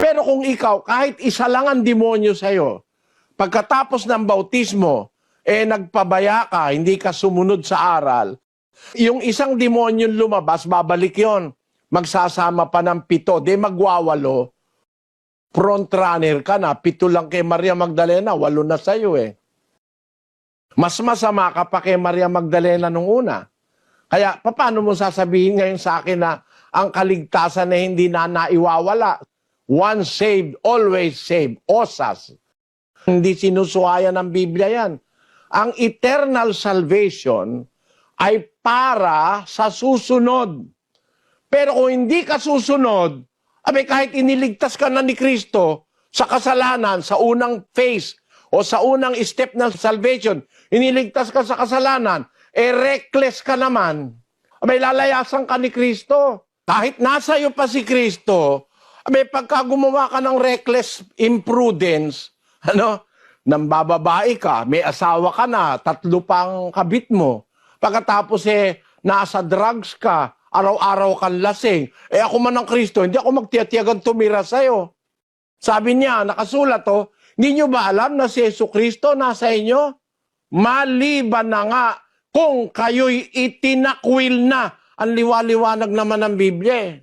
Pero kung ikaw, kahit isa lang ang demonyo sa'yo, pagkatapos ng bautismo, nagpabaya ka, hindi ka sumunod sa aral, yung isang demonyo lumabas, babalik yon, magsasama pa ng 7, magwawalo, front runner ka na, 7 lang kay Maria Magdalena, 8 na sa'yo Mas masama ka pa kay Maria Magdalena nung una. Kaya, paano mo sasabihin ngayon sa akin na ang kaligtasan na hindi na naiwawala? Once saved, always saved. Osas. Hindi sinusuhayan ng Biblia yan. Ang eternal salvation ay para sa susunod. Pero kung hindi ka susunod, kahit iniligtas ka na ni Kristo sa kasalanan, sa unang phase o sa unang step ng salvation, iniligtas ka sa kasalanan, reckless ka naman, lalayasan ka ni Kristo. Kahit nasa iyo pa si Kristo, pagka gumawa ka ng reckless imprudence, nambababae ka, may asawa ka na, 3 pang kabit mo, pagkatapos nasa drugs ka, araw-araw kang lasing, ako man ng Kristo, hindi ako magtiyatiyagan tumira sa'yo. Sabi niya, nakasulat hindi nyo ba alam na si Jesucristo nasa inyo? Maliban na nga kung kayo'y itinakwil na. Ang liwa-liwanag naman ng Biblia